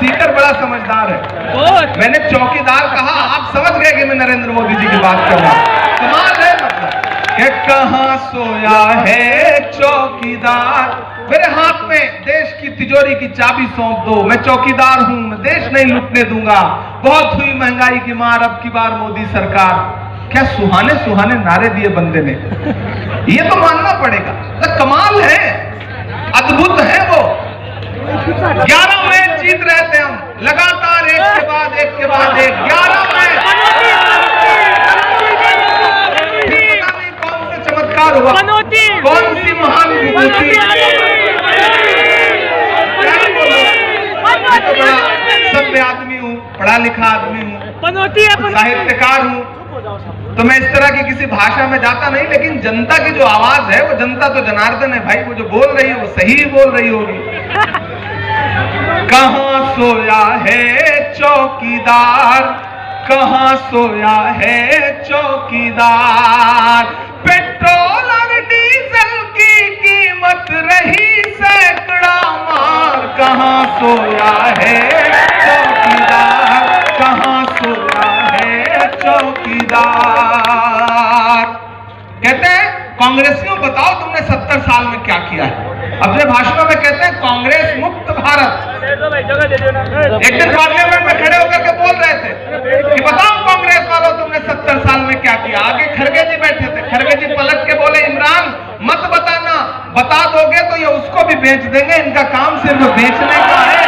सीकर बड़ा समझदार है। मैंने चौकीदार कहा, आप समझ गए कि मैं नरेंद्र मोदी जी की बात कर रहा हूं। कमाल है मतलब कि कहां सोया है चौकीदार। मेरे हाथ में देश की तिजोरी की चाबी सौंप दो, मैं चौकीदार हूं, मैं देश नहीं लूटने दूंगा। बहुत हुई महंगाई की मार, अब की बार मोदी सरकार। क्या सुहाने सुहाने नारे दिए बंदे ने, ये तो मानना पड़ेगा। तो कमाल है, अद्भुत है वो। 11 मैच जीत रहे थे हम लगातार, एक के बाद एक के बाद एक, 11 मैच। कौन से चमत्कार हुआ, कौन सी महान विभूति। तो बड़ा सभ्य आदमी हूँ, पढ़ा लिखा आदमी हूँ, साहित्यकार हूँ, तो मैं इस तरह की किसी भाषा में जाता नहीं। लेकिन जनता की जो आवाज है, वो जनता तो जनार्दन है भाई, वो जो बोल रही है वो सही ही बोल रही होगी। कहां सोया है चौकीदार, कहां सोया है चौकीदार। पेट्रोल और डीजल की कीमत रही सैकड़ा मार। कहां सोया है चौकीदार, कहां सोया है चौकीदार। कहते हैं कांग्रेसियों बताओ तुमने 70 साल में क्या किया है। अपने भाषणों में कहते हैं कांग्रेस मुक्त भारत। एक दिन पार्लियामेंट में खड़े होकर के बोल रहे थे कि बताओ कांग्रेस वालों तुमने 70 साल में क्या किया। आगे खड़गे जी बैठे थे, खड़गे जी पलट के बोले, इमरान मत बताना, बता दोगे तो ये उसको भी बेच देंगे, इनका काम सिर्फ बेचने का है,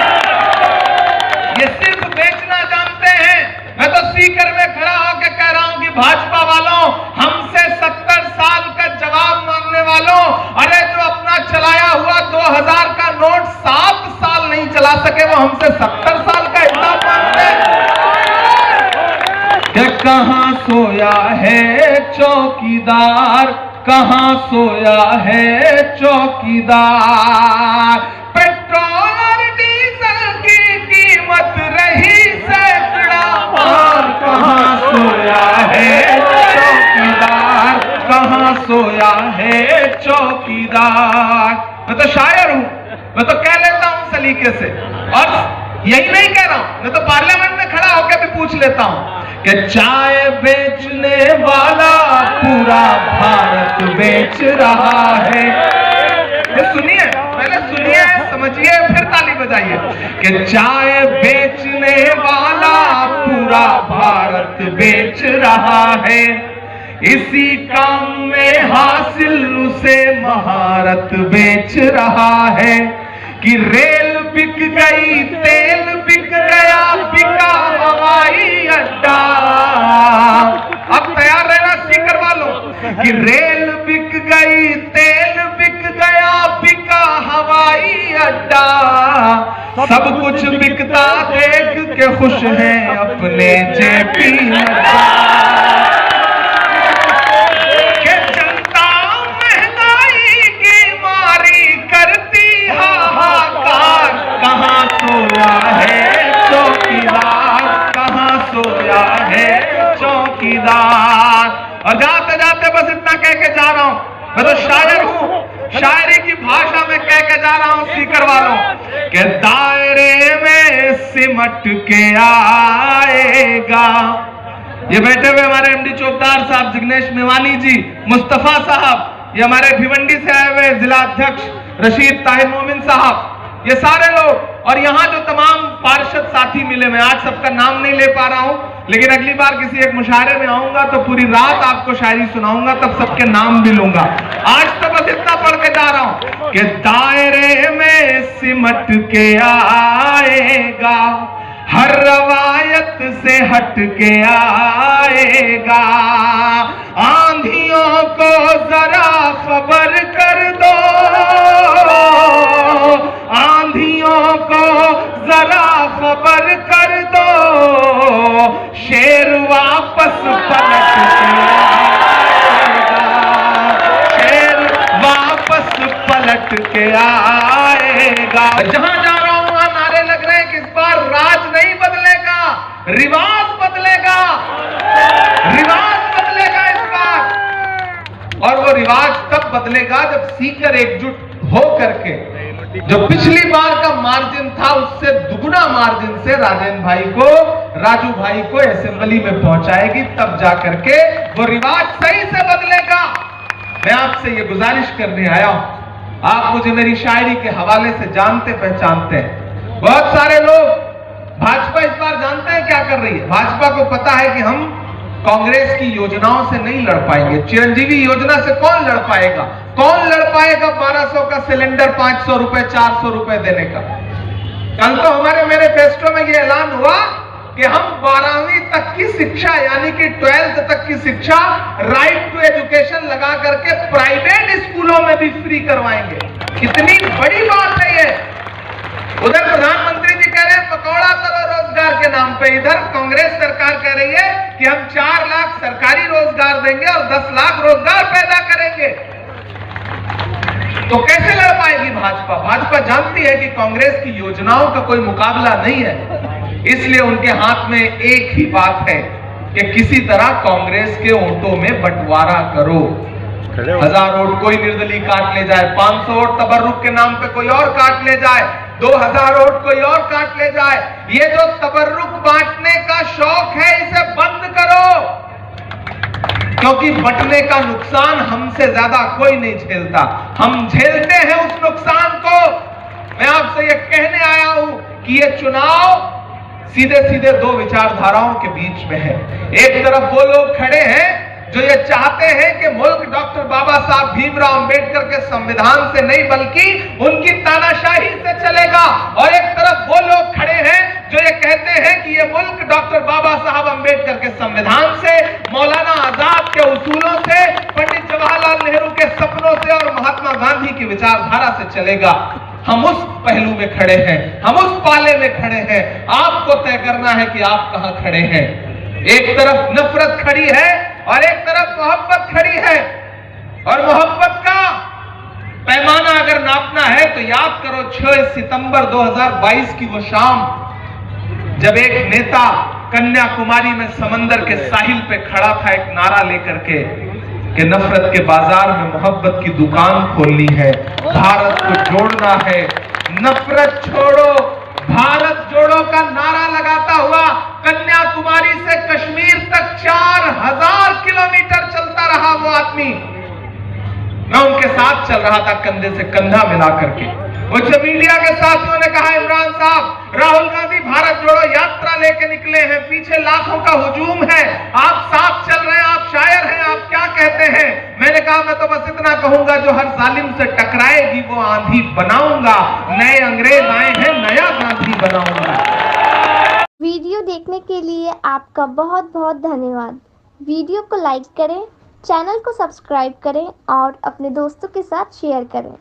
ये सिर्फ बेचना जानते हैं। मैं तो सीकर में खड़ा होकर कह रहा हूं कि भाजपा वालों, हमसे 70 साल का जवाब मांगने वालों, अरे जो अपना चलाया हुआ 2000 का नोट 7 साल नहीं चला सके, वो हमसे 70 साल का हिसाब मांगते हैं। कहां सोया है चौकीदार, कहां सोया है चौकीदार। पेट्रोल और डीजल की कीमत रही सैकड़ा मार। कहां सोया है चौकीदार, कहां सोया है चौकीदार। मैं तो शायर हूं, मैं तो कह लेता हूं सलीके से, और यही नहीं कह रहा हूं, मैं तो पार्लियामेंट में खड़ा होकर भी पूछ लेता हूं कि चाय बेचने वाला पूरा भारत बेच रहा है। ये सुनिए, पहले सुनिए, समझिए, फिर ताली बजाइए कि चाय बेचने वाला पूरा भारत बेच रहा है। इसी काम में हासिल उसे महारत बेच रहा है कि रेल बिक गई, तेल बिक गया, बिका हवाई अड्डा। अब तैयार रहना सीकर वालों कि रेल बिक गई, तेल बिक गया, बिका हवाई अड्डा। सब कुछ बिकता देख के खुश हैं अपने जेपी नड्डा। के जनता महंगाई की मारी करती हाहाकार। कहां सोया है चौकीदार, कहां सोया है चौकीदार। और जाते जाते बस इतना कह के जा रहा हूं, मैं तो शायर हूं, शायरी की भाषा में कह के जा रहा हूं सीकर वालों के दायरे में सिमट के आएगा। ये बैठे हुए हमारे एमडी चौकीदार साहब, जिग्नेश मेवानी जी, मुस्तफा साहब, ये हमारे भिवंडी से आए हुए जिला अध्यक्ष रशीद ताहिर मोमिन साहब, ये सारे लोग, और यहाँ जो तमाम पार्षद साथी मिले, मैं आज सबका नाम नहीं ले पा रहा हूं, लेकिन अगली बार किसी एक मुशायरे में आऊंगा तो पूरी रात आपको शायरी सुनाऊंगा, तब सबके नाम भी लूंगा। आज तो बस इतना पढ़ के जा रहा हूं कि दायरे में सिमट के आएगा, हर रवायत से हट के आएगा। आंधियों को जरा खबर कर दो, आंधियों को जरा खबर कर दो, शेर वापस पलट के आएगा, शेर वापस पलट के आएगा। जहां जा रहा हूं वहां नारे लग रहे हैं कि इस बार राज नहीं बदलेगा, रिवाज बदलेगा, रिवाज बदलेगा इस बार। और वो रिवाज तब बदलेगा जब सीकर एकजुट हो करके जो पिछली बार का मार्जिन था उससे दुगुना मार्जिन से राजू भाई को असेंबली में पहुंचाएगी, तब जाकर के वो रिवाज सही से बदलेगा। मैं आपसे ये गुजारिश करने आया हूं, आप मुझे मेरी शायरी के हवाले से जानते पहचानते हैं। बहुत सारे लोग भाजपा इस बार जानते हैं क्या कर रही है। भाजपा को पता है कि हम कांग्रेस की योजनाओं से नहीं लड़ पाएंगे। चिरंजीवी योजना से कौन लड़ पाएगा? कौन लड़ पाएगा 1200 का सिलेंडर 500 रुपए 400 रुपए देने का? कल तो हमारे मैनिफेस्टो में यह ऐलान हुआ कि हम 12वीं तक की शिक्षा यानी कि 12th तक की शिक्षा राइट टू एजुकेशन लगा करके प्राइवेट स्कूलों में भी फ्री करवाएंगे। कितनी बड़ी बात है ये। उधर प्रधानमंत्री जी कह रहे हैं पकौड़ा तलो रोजगार के नाम पे, इधर कांग्रेस सरकार कह रही है कि हम 4 लाख सरकारी रोजगार देंगे और 10 लाख रोजगार पैदा करेंगे। तो कैसे लड़ पाएगी भाजपा? भाजपा जानती है कि कांग्रेस की योजनाओं का कोई मुकाबला नहीं है, इसलिए उनके हाथ में एक ही बात है कि किसी तरह कांग्रेस के वोटों में बंटवारा करो। 1000 वोट कोई निर्दलीय काट ले जाए, 500 वोट तबर्रुक के नाम पे कोई और काट ले जाए, 2000 वोट कोई और काट ले जाए। ये जो तबर्रुक बांटने का शौक है इसे बंद करो, क्योंकि बंटने का नुकसान हमसे ज्यादा कोई नहीं झेलता। हम झेलते हैं उस नुकसान को। मैं आपसे ये कहने आया हूं कि ये चुनाव सीधे सीधे 2 विचारधाराओं के बीच में है। एक तरफ वो लोग खड़े हैं जो ये चाहते हैं कि मुल्क डॉक्टर बाबा साहब भीमराव अंबेडकर के संविधान से नहीं बल्कि उनकी तानाशाही से चलेगा, और एक तरफ वो लोग खड़े हैं जो ये कहते हैं कि ये मुल्क डॉक्टर बाबा साहब अंबेडकर के संविधान से, मौलाना आजाद के उसूलों से, पंडित जवाहरलाल नेहरू के सपनों से और महात्मा गांधी की विचारधारा से चलेगा। हम उस पहलू में खड़े हैं, हम उस पाले में खड़े हैं। आपको तय करना है कि आप कहां खड़े हैं। एक तरफ नफरत खड़ी है और एक तरफ मोहब्बत खड़ी है, और मोहब्बत का पैमाना अगर नापना है तो याद करो 6 सितंबर 2022 की वो शाम, जब एक नेता कन्याकुमारी में समंदर के साहिल पे खड़ा था एक नारा लेकर के कि नफरत के बाजार में मोहब्बत की दुकान खोलनी है, भारत को जोड़ना है, नफरत छोड़ो भारत जोड़ो का नारा लगाता हुआ कन्याकुमारी से कश्मीर तक 4000 किलोमीटर चलता रहा वो आदमी। मैं उनके साथ चल रहा था कंधे से कंधा मिला करके। मुझसे मीडिया के साथियों ने कहा इमरान साहब, राहुल गांधी भारत जोड़ो यात्रा लेके निकले हैं, पीछे लाखों का हुजूम है, आप साथ चल रहे हैं, आप शायर हैं, आप क्या कहते हैं? मैंने कहा मैं तो बस इतना कहूंगा जो हर जालिम से टकराएगी वो आंधी बनाऊंगा, नए अंग्रेज आए हैं नया गांधी बनाऊंगा। वीडियो देखने के लिए आपका बहुत बहुत धन्यवाद। वीडियो को लाइक करें, चैनल को सब्सक्राइब करें और अपने दोस्तों के साथ शेयर करें।